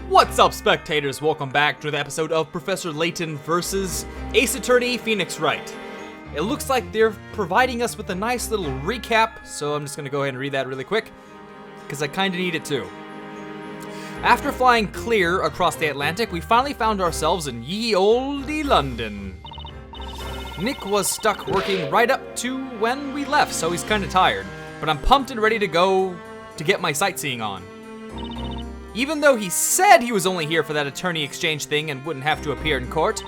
What's up, spectators? Welcome back to the episode of Professor Layton versus Ace Attorney Phoenix Wright. It looks like they're providing us with a nice little recap, so I'm just gonna go ahead and read that really quick, because I kinda need it too. After flying clear across the Atlantic, we finally found ourselves in ye olde London. Nick was stuck working right up to when we left, so he's kinda tired, but I'm pumped and ready to go to get my sightseeing on. Even though he said he was only here for that attorney exchange thing and wouldn't have to appear in court,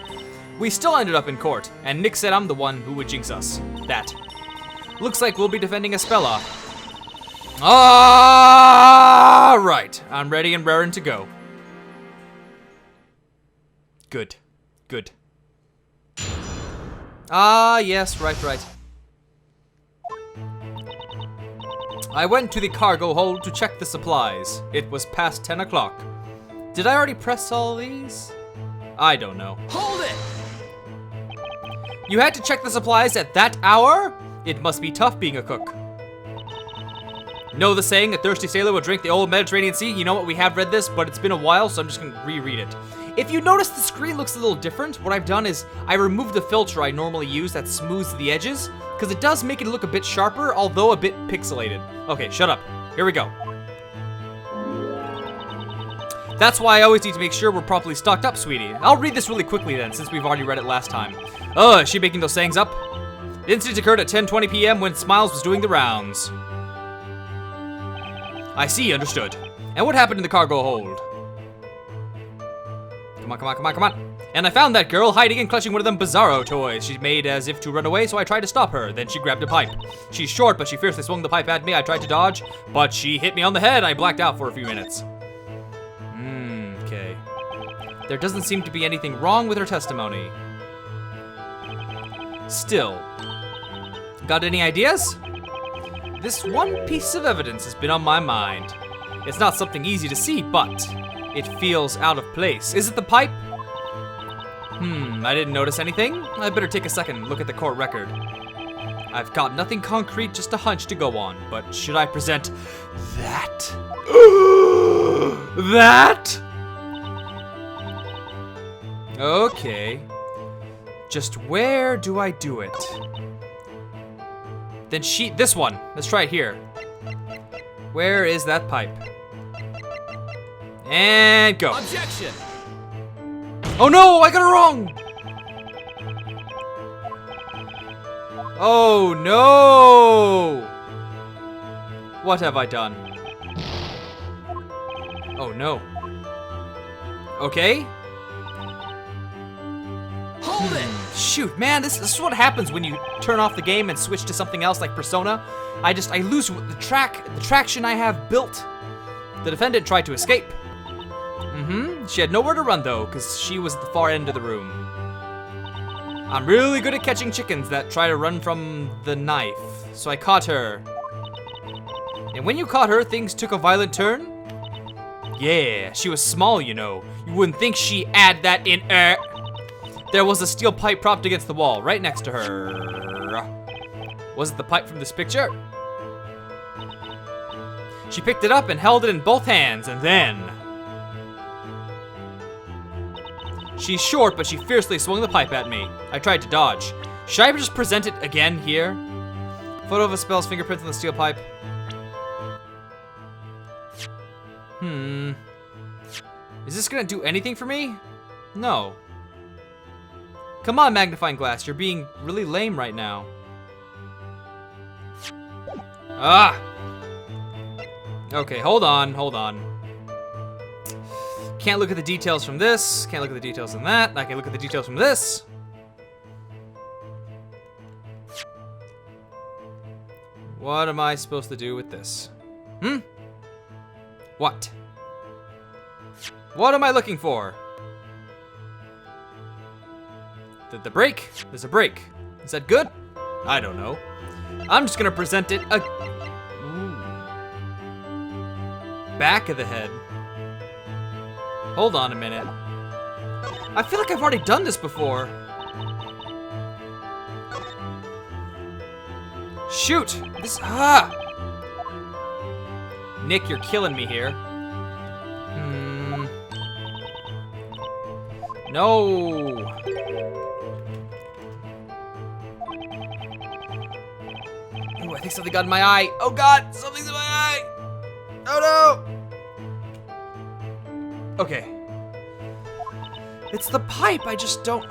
we still ended up in court, and Nick said I'm the one who would jinx us. That. Looks like we'll be defending Espella. Alright, I'm ready and raring to go. Good. Good. Yes, right. I went to the cargo hold to check the supplies. It was past 10 o'clock. Did I already press all these? I don't know. Hold it! You had to check the supplies at that hour? It must be tough being a cook. Know the saying, a thirsty sailor will drink the old Mediterranean Sea? You know what, we have read this, but it's been a while, so I'm just gonna reread it. If you notice the screen looks a little different, what I've done is I removed the filter I normally use that smooths the edges, because it does make it look a bit sharper, although a bit pixelated. Okay, shut up. Here we go. That's why I always need to make sure we're properly stocked up, sweetie. I'll read this really quickly then, since we've already read it last time. Oh, is she making those sayings up? The incident occurred at 10:20 p.m. when Smiles was doing the rounds. I see, understood. And what happened in the cargo hold? Come on. And I found that girl hiding and clutching one of them bizarro toys. She made as if to run away, so I tried to stop her. Then she grabbed a pipe. She's short, but she fiercely swung the pipe at me. I tried to dodge, but she hit me on the head. I blacked out for a few minutes. Okay. There doesn't seem to be anything wrong with her testimony. Still. Got any ideas? This one piece of evidence has been on my mind. It's not something easy to see, but it feels out of place. Is it the pipe? I didn't notice anything. I better take a second and look at the court record. I've got nothing concrete, just a hunch to go on, but should I present that? That? Okay. Just where do I do it? Then this one. Let's try it here. Where is that pipe? And go. Objection! Oh no, I got it wrong! Oh no! What have I done? Oh no. Okay. Hold it! Shoot, man, this is what happens when you turn off the game and switch to something else like Persona. I lose the traction I have built. The defendant tried to escape. She had nowhere to run though, because she was at the far end of the room. I'm really good at catching chickens that try to run from the knife, so I caught her. And when you caught her, things took a violent turn? Yeah, she was small, you know. You wouldn't think she had that in her. There was a steel pipe propped against the wall, right next to her. Was it the pipe from this picture? She picked it up and held it in both hands, and then... She's short, but she fiercely swung the pipe at me. I tried to dodge. Should I just present it again here? Photo of Espel's fingerprints on the steel pipe. Is this gonna do anything for me? No. Come on, magnifying glass. You're being really lame right now. Ah! Okay, hold on. Can't look at the details from this. Can't look at the details from that. I can look at the details from this. What am I supposed to do with this? What? What am I looking for? The break? There's a break. Is that good? I don't know. I'm just gonna present it back of the head. Hold on a minute. I feel like I've already done this before. Shoot! Nick, you're killing me here. No! Ooh, I think something got in my eye. Oh god, something's in my eye! Oh no! Okay. It's the pipe, I just don't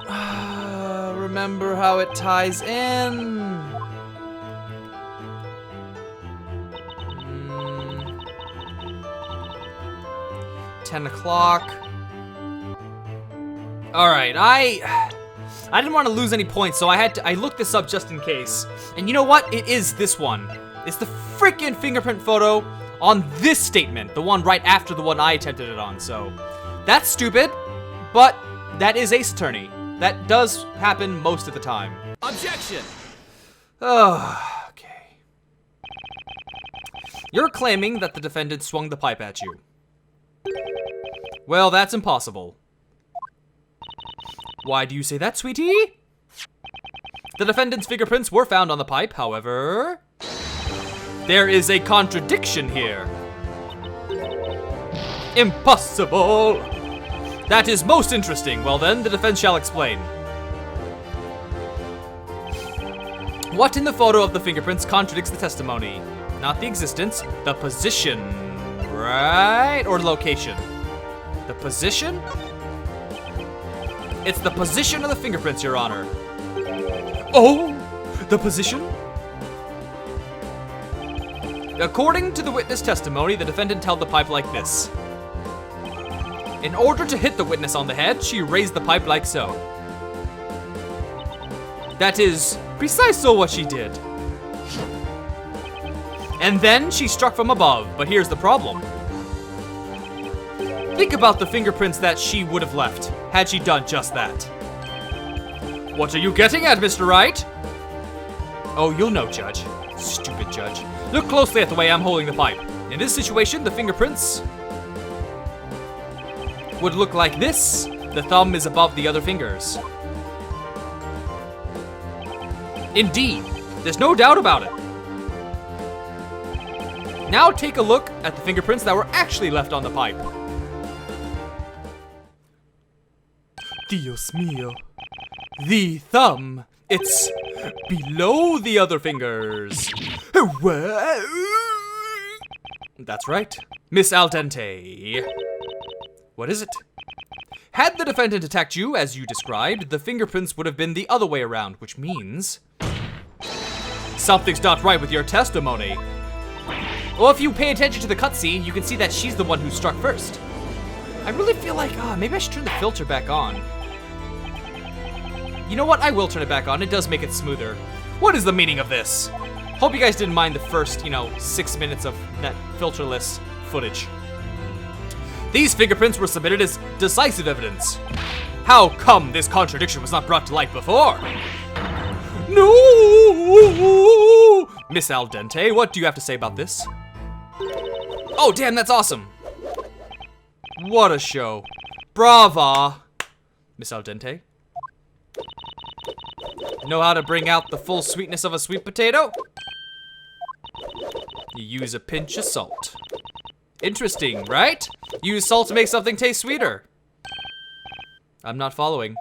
remember how it ties in. 10 o'clock. Alright, I didn't want to lose any points, so I looked this up just in case. And you know what? It is this one. It's the freaking fingerprint photo on this statement, the one right after the one I attempted it on, so that's stupid, but that is Ace Attorney. That does happen most of the time. Objection! Oh, okay. You're claiming that the defendant swung the pipe at you. Well, that's impossible. Why do you say that, sweetie? The defendant's fingerprints were found on the pipe, however, there is a contradiction here. Impossible! That is most interesting. Well then, the defense shall explain. What in the photo of the fingerprints contradicts the testimony? Not the existence, the position, right? Or location? The position? It's the position of the fingerprints, Your Honor. Oh, the position? According to the witness testimony, the defendant held the pipe like this. In order to hit the witness on the head, she raised the pipe like so. That is precisely what she did. And then she struck from above, but here's the problem. Think about the fingerprints that she would have left, had she done just that. What are you getting at, Mr. Wright? Oh, you'll know, Judge. Stupid Judge. Look closely at the way I'm holding the pipe. In this situation, the fingerprints would look like this. The thumb is above the other fingers. Indeed, there's no doubt about it. Now take a look at the fingerprints that were actually left on the pipe. Dios mío. The thumb. It's below the other fingers. That's right. Miss Al Dente. What is it? Had the defendant attacked you as you described, the fingerprints would have been the other way around, which means something's not right with your testimony. Well, if you pay attention to the cutscene, you can see that she's the one who struck first. I really feel like, maybe I should turn the filter back on. You know what? I will turn it back on. It does make it smoother. What is the meaning of this? Hope you guys didn't mind the first, 6 minutes of that filterless footage. These fingerprints were submitted as decisive evidence. How come this contradiction was not brought to light before? No! Miss Al Dente, what do you have to say about this? Oh, damn, that's awesome. What a show. Brava. Miss Al Dente. Know how to bring out the full sweetness of a sweet potato? You use a pinch of salt. Interesting, right? Use salt to make something taste sweeter. I'm not following.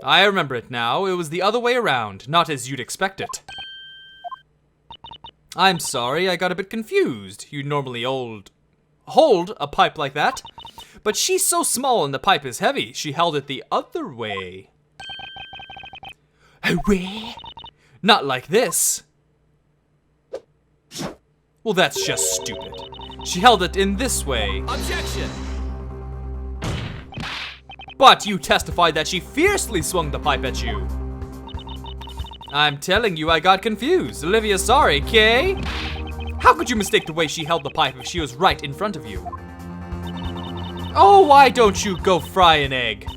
I remember it now. It was the other way around, not as you'd expect it. I'm sorry, I got a bit confused. You normally hold a pipe like that. But she's so small and the pipe is heavy, she held it the other way. Away? Not like this. Well, that's just stupid. She held it in this way. Objection! But you testified that she fiercely swung the pipe at you. I'm telling you, I got confused. Olivia, sorry, Kay? How could you mistake the way she held the pipe if she was right in front of you? Oh, why don't you go fry an egg?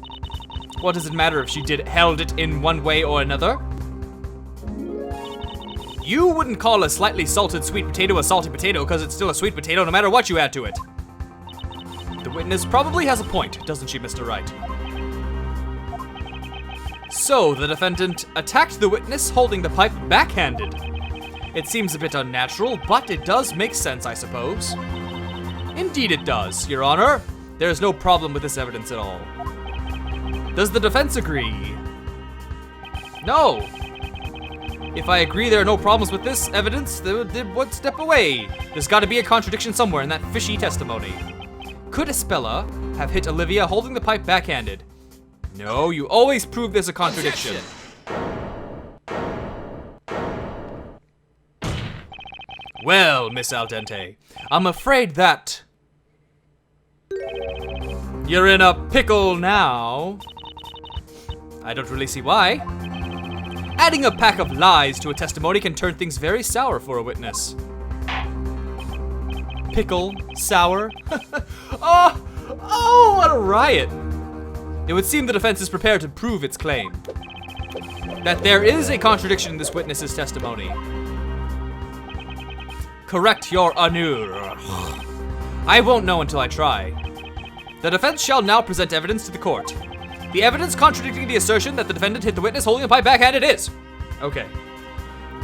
What does it matter if she held it in one way or another? You wouldn't call a slightly salted sweet potato a salty potato because it's still a sweet potato no matter what you add to it. The witness probably has a point, doesn't she, Mr. Wright? So, the defendant attacked the witness holding the pipe backhanded. It seems a bit unnatural, but it does make sense, I suppose. Indeed it does, Your Honor. There's no problem with this evidence at all. Does the defense agree? No. If I agree there are no problems with this evidence, then one step away. There's got to be a contradiction somewhere in that fishy testimony. Could Espella have hit Olivia holding the pipe backhanded? No, you always prove there's a contradiction. Well, Miss Al Dente, I'm afraid that you're in a pickle now. I don't really see why. Adding a pack of lies to a testimony can turn things very sour for a witness. Pickle, sour. Oh, what a riot. It would seem the defense is prepared to prove its claim. That there is a contradiction in this witness's testimony. Correct your honneur. I won't know until I try. The defense shall now present evidence to the court. The evidence contradicting the assertion that the defendant hit the witness holding a pipe backhanded is. Okay.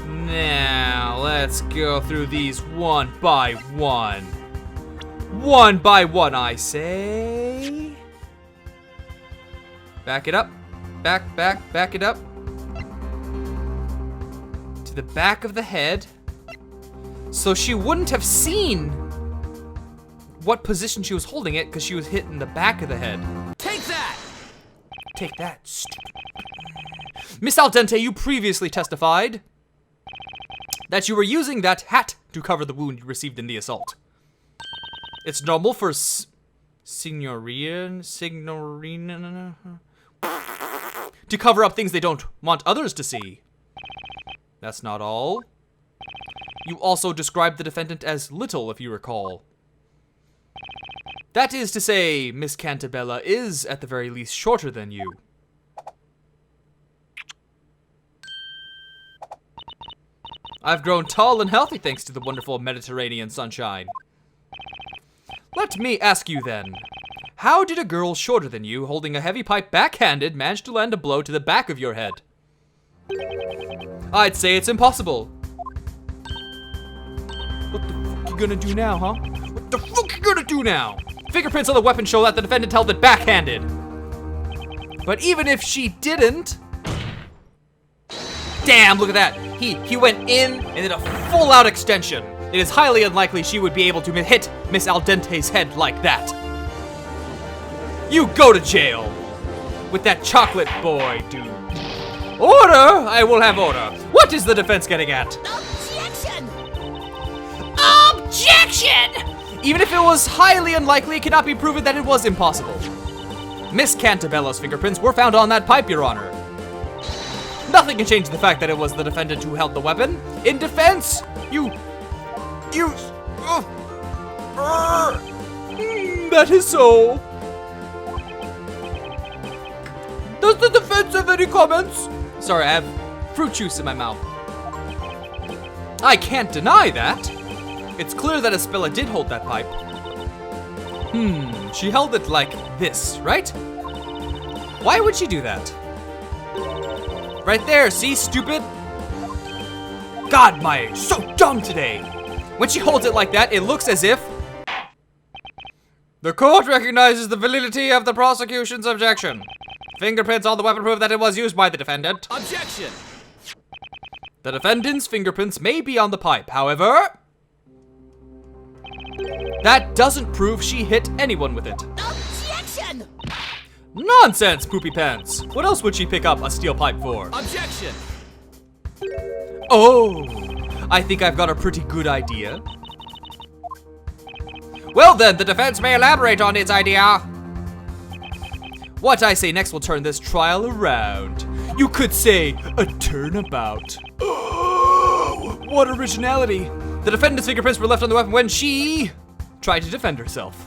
Now, let's go through these one by one. One by one, I say. Back it up. Back it up. To the back of the head. So she wouldn't have seen what position she was holding it because she was hit in the back of the head. Take that! Take that, stupid. Miss Al Dente, you previously testified that you were using that hat to cover the wound you received in the assault. It's normal for signorina to cover up things they don't want others to see. That's not all. You also described the defendant as little, if you recall. That is to say, Miss Cantabella is, at the very least, shorter than you. I've grown tall and healthy thanks to the wonderful Mediterranean sunshine. Let me ask you then, how did a girl shorter than you, holding a heavy pipe backhanded, manage to land a blow to the back of your head? I'd say it's impossible. What the fuck you gonna do now, huh? What the fuck you gonna do now? Fingerprints on the weapon show that the defendant held it backhanded. But even if she didn't... Damn, look at that. He went in and did a full-out extension. It is highly unlikely she would be able to hit Miss Al Dente's head like that. You go to jail with that chocolate boy, dude. Order! I will have order. What is the defense getting at? Objection! Objection! Even if it was highly unlikely, it cannot be proven that it was impossible. Miss Cantabella's fingerprints were found on that pipe, Your Honor. Nothing can change the fact that it was the defendant who held the weapon. In defense, that is so. Does the defense have any comments? Sorry, I have fruit juice in my mouth. I can't deny that. It's clear that Espella did hold that pipe. She held it like this, right? Why would she do that? Right there, see, stupid? God, Maya, so dumb today. When she holds it like that, it looks as if... The court recognizes the validity of the prosecution's objection. Fingerprints on the weapon prove that it was used by the defendant. Objection! The defendant's fingerprints may be on the pipe, however... That doesn't prove she hit anyone with it. Objection! Nonsense, Poopy Pants! What else would she pick up a steel pipe for? Objection! Oh, I think I've got a pretty good idea. Well then, the defense may elaborate on its idea. What I say next will turn this trial around. You could say a turnabout. Oh, what originality! The defendant's fingerprints were left on the weapon when she tried to defend herself.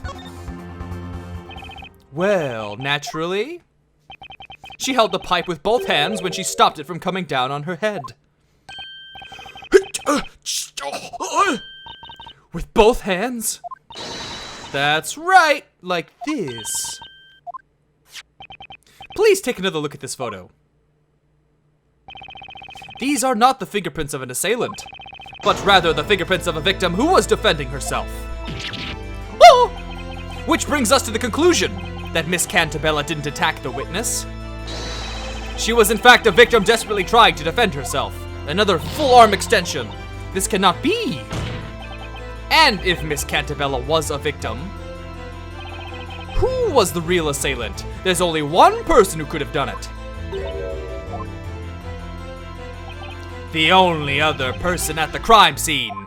Well, naturally, she held the pipe with both hands when she stopped it from coming down on her head. With both hands? That's right, like this. Please take another look at this photo. These are not the fingerprints of an assailant, but rather the fingerprints of a victim who was defending herself. Oh! Which brings us to the conclusion that Miss Cantabella didn't attack the witness. She was in fact a victim desperately trying to defend herself. Another full arm extension. This cannot be. And if Miss Cantabella was a victim, who was the real assailant? There's only one person who could have done it. The only other person at the crime scene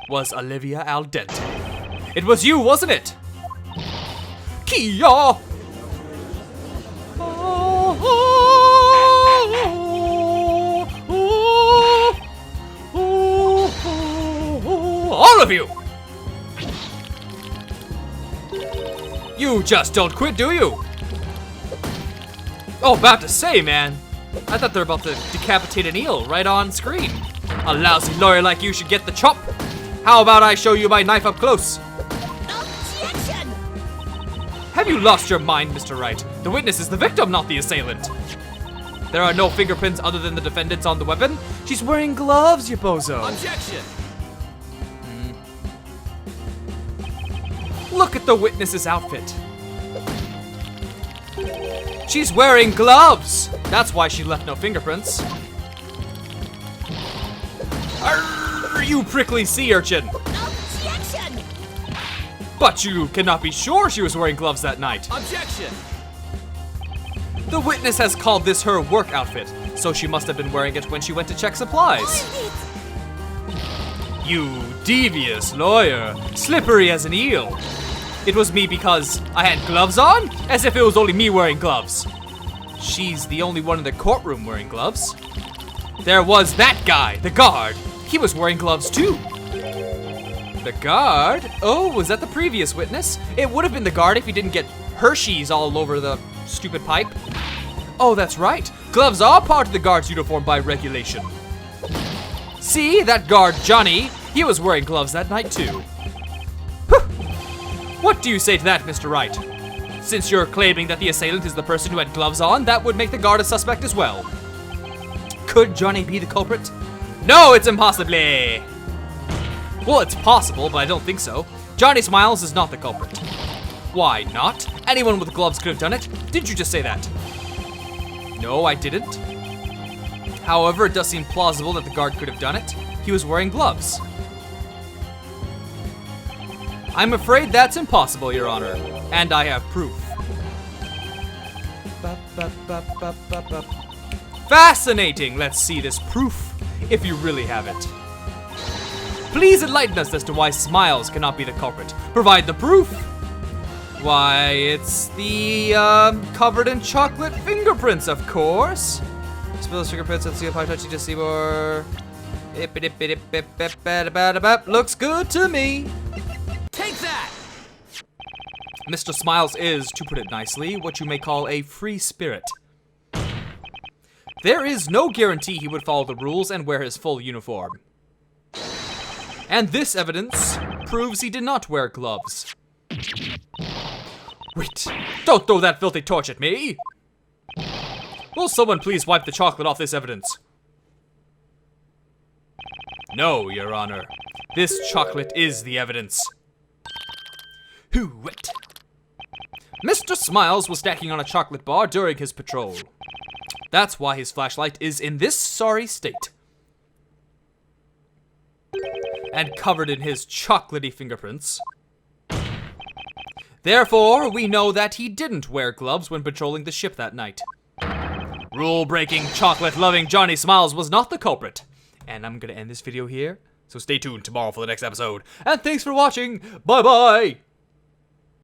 was Olivia Al Dente. It was you, wasn't it? Kia! All of you! You just don't quit, do you? Oh, about to say, man. I thought they were about to decapitate an eel right on screen. A lousy lawyer like you should get the chop. How about I show you my knife up close? Objection! Have you lost your mind, Mr. Wright? The witness is the victim, not the assailant. There are no fingerprints other than the defendant's on the weapon. She's wearing gloves, you bozo. Objection! Look at the witness's outfit. She's wearing gloves. That's why she left no fingerprints. Arr, you prickly sea urchin. Objection! But you cannot be sure she was wearing gloves that night. Objection! The witness has called this her work outfit, so she must have been wearing it when she went to check supplies. You devious lawyer, slippery as an eel. It was me because I had gloves on? As if it was only me wearing gloves. She's the only one in the courtroom wearing gloves. There was that guy, the guard. He was wearing gloves too. The guard? Oh, was that the previous witness? It would have been the guard if he didn't get Hershey's all over the stupid pipe. Oh, that's right. Gloves are part of the guard's uniform by regulation. See, that guard Johnny, he was wearing gloves that night too. What do you say to that, Mr. Wright? Since you're claiming that the assailant is the person who had gloves on, that would make the guard a suspect as well. Could Johnny be the culprit? No, it's impossible. Well, it's possible, but I don't think so. Johnny Smiles is not the culprit. Why not? Anyone with gloves could have done it. Didn't you just say that? No, I didn't. However, it does seem plausible that the guard could have done it. He was wearing gloves. I'm afraid that's impossible, Your Honor, and I have proof. Fascinating! Let's see this proof, if you really have it. Please enlighten us as to why Smiles cannot be the culprit. Provide the proof. Why, it's the, covered in chocolate fingerprints, of course. Spill those fingerprints and see if I touch you to see more. Looks good to me. Take that! Mr. Smiles is, to put it nicely, what you may call a free spirit. There is no guarantee he would follow the rules and wear his full uniform. And this evidence proves he did not wear gloves. Wait, don't throw that filthy torch at me! Will someone please wipe the chocolate off this evidence? No, Your Honor. This chocolate is the evidence. Hoo-wit. Mr. Smiles was snacking on a chocolate bar during his patrol. That's why his flashlight is in this sorry state. And covered in his chocolatey fingerprints. Therefore, we know that he didn't wear gloves when patrolling the ship that night. Rule-breaking, chocolate-loving Johnny Smiles was not the culprit. And I'm gonna end this video here, so stay tuned tomorrow for the next episode. And thanks for watching. Bye-bye!